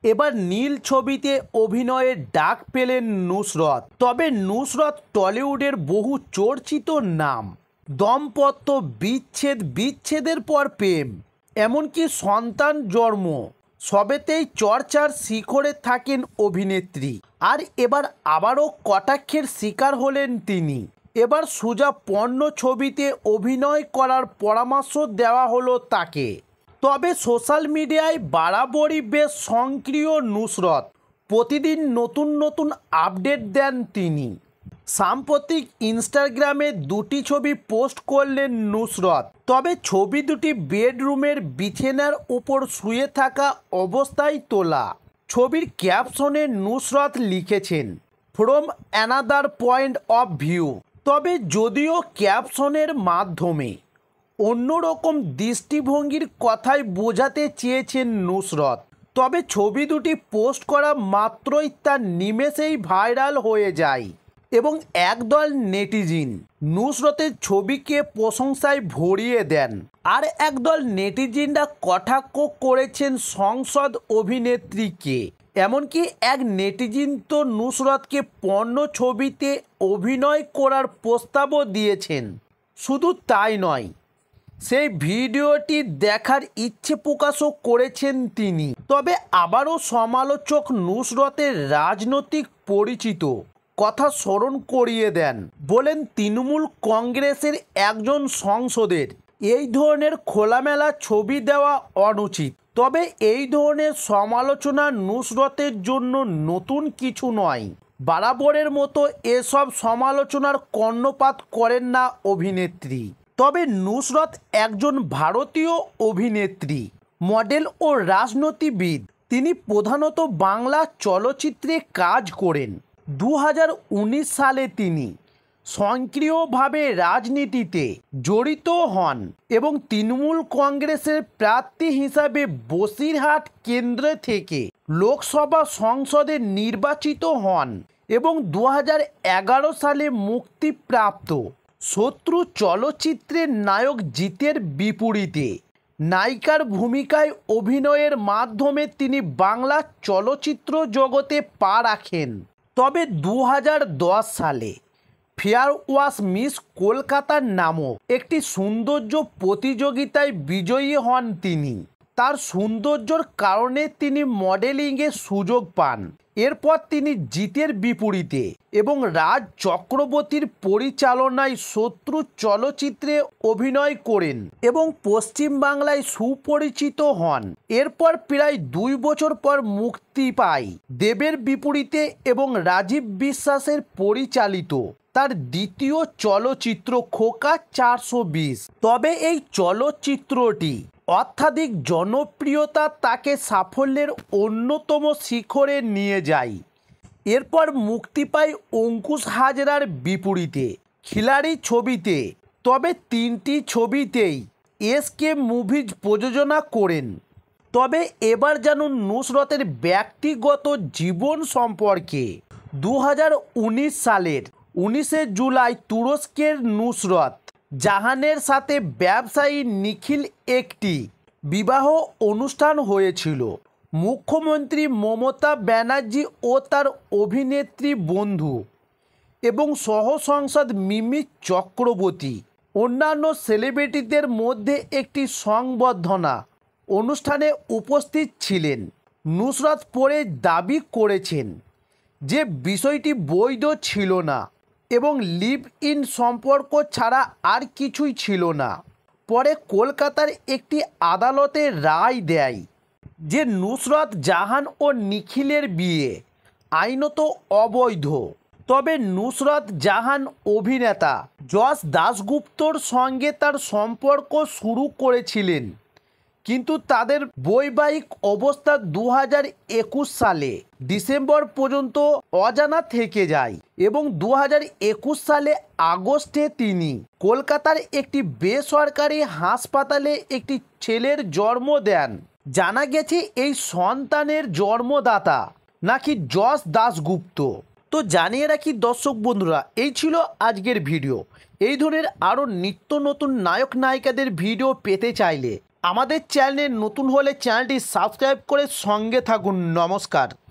এবার নীল ছবিতে অভিনয়ের ডাক পেলেন নুসরত। তবে নুসরত টলিউডের বহু চর্চিত নাম। দম্পত্য বিচ্ছেদের পর প্রেম, এমনকি সন্তান জন্ম, সবেতেই চর্চার শিখরে থাকেন অভিনেত্রী। আর এবার আবারও কটাক্ষের শিকার হলেন তিনি। এবার সোজা পর্নো ছবিতে অভিনয় করার পরামর্শ দেওয়া হলো তাকে। তবে সোশ্যাল মিডিয়ায় বরাবরই বেশ সক্রিয় নুসরত। প্রতিদিন নতুন নতুন আপডেট দেন তিনি। সাম্প্রতিক ইনস্টাগ্রামে দুটি ছবি পোস্ট করলেন নুসরত। তবে ছবি দুটি বেডরুমের বিছানার উপর শুয়ে থাকা অবস্থায় তোলা। ছবির ক্যাপশনে নুসরত লিখেছেন, from another point of view. তবে যদিও ক্যাপশনের মাধ্যমে অন্যরকম দৃষ্টিভঙ্গির কথাই বোঝাতে চেয়েছেন নুসরত। তবে ছবি দুটি পোস্ট করা মাত্রই তা নিমেষেই ভাইরাল হয়ে যায় এবং একদল নেটিজিন নুসরতের ছবিকে প্রশংসায় ভরিয়ে দেন। আর একদল নেটিজিনরা কটাক্ষ করেছেন সংসদ অভিনেত্রীকে। এমনকি এক নেটিজিন তো নুসরতকে পর্নো ছবিতে অভিনয় করার প্রস্তাবও দিয়েছেন। শুধু তাই নয়, সেই ভিডিওটি দেখার ইচ্ছে প্রকাশও করেছেন তিনি। তবে আবারও সমালোচক নুসরতের রাজনৈতিক পরিচিত কথা স্মরণ করিয়ে দেন। বলেন, তৃণমূল কংগ্রেসের একজন সংসদের এই ধরনের খোলামেলা ছবি দেওয়া অনুচিত। তবে এই ধরনের সমালোচনা নুসরতের জন্য নতুন কিছু নয়। বরাবরের মতো এসব সমালোচনার কর্ণপাত করেন না অভিনেত্রী। তবে নুসরত একজন ভারতীয় অভিনেত্রী, মডেল ও রাজনীতিবিদ। তিনি প্রধানত বাংলা চলচ্চিত্রে কাজ করেন। 2019 সালে তিনি সক্রিয়ভাবে রাজনীতিতে জড়িত হন এবং তৃণমূল কংগ্রেসের প্রার্থী হিসাবে বসিরহাট কেন্দ্র থেকে লোকসভা সংসদে নির্বাচিত হন এবং 2011 সালে মুক্তিপ্রাপ্ত শত্রু চলচ্চিত্রের নায়ক জিতের বিপরীতে নায়িকার ভূমিকায় অভিনয়ের মাধ্যমে তিনি বাংলা চলচ্চিত্র জগতে পা রাখেন। তবে 2010 সালে ফেয়ার ওয়াশ মিস কলকাতা নামক একটি সৌন্দর্য প্রতিযোগিতায় বিজয়ী হন তিনি। তার সৌন্দর্যের কারণে তিনি মডেলিংয়ের সুযোগ পান। এরপর তিনি জিতের বিপরীতে এবং রাজ চক্রবর্তীর পরিচালনায় শত্রু চলচ্চিত্রে অভিনয় করেন এবং পশ্চিমবাংলায় সুপরিচিত হন। এরপর প্রায় 2 বছর পর মুক্তি পায় দেবের বিপরীতে এবং রাজীব বিশ্বাসের পরিচালিত তার দ্বিতীয় চলচ্চিত্র খোকা 420। তবে এই চলচ্চিত্রটি অত্যাধিক জনপ্রিয়তা তাকে সাফল্যের অন্যতম শিখরে নিয়ে যায়। এরপর মুক্তি পায় অঙ্কুশ হাজরার বিপরীতে খিলাড়ি ছবিতে। তবে 3টি ছবিতেই এসকে মুভিজ প্রযোজনা করেন। তবে এবার জানুন নুসরতের ব্যক্তিগত জীবন সম্পর্কে। 2019 সালের 19 জুলাই তুরস্কের নুসরত জাহানের সাথে ব্যবসায়ী নিখিল একটি বিবাহ অনুষ্ঠান হয়েছিল। মুখ্যমন্ত্রী মমতা ব্যানার্জি ও তার অভিনেত্রী বন্ধু এবং সহ সংসদ মিমি চক্রবর্তী অন্যান্য সেলিব্রিটিদের মধ্যে একটি সংবর্ধনা অনুষ্ঠানে উপস্থিত ছিলেন। নুসরত পরে দাবি করেছেন যে বিষয়টি বৈধ ছিল না এবং লিভ ইন সম্পর্ক ছাড়া আর কিছুই ছিল না। পরে কলকাতার একটি আদালতে রায় দেয় যে নুসরত জাহান ও নিখিলের বিয়ে আইনত অবৈধ। তবে নুসরত জাহান অভিনেতা যশ দাশগুপ্তর সঙ্গে তার সম্পর্ক শুরু করেছিলেন, কিন্তু তাদের বৈবাহিক অবস্থা 2021 সালে ডিসেম্বর পর্যন্ত অজানা থেকে যায় এবং 2021 সালে আগস্টে তিনি কলকাতার একটি বেসরকারি হাসপাতালে একটি ছেলের জন্ম দেন। জানা গেছে এই সন্তানের জন্মদাতা নাকি যশ দাশগুপ্ত। তো জানিয়ে রাখি দর্শক বন্ধুরা, এই ছিল আজকের ভিডিও। এই ধরনের আরও নিত্য নতুন নায়ক নায়িকাদের ভিডিও পেতে চাইলে আমাদের চ্যানেলে নতুন হলে চ্যানেলটি সাবস্ক্রাইব করে সঙ্গে থাকুন। নমস্কার।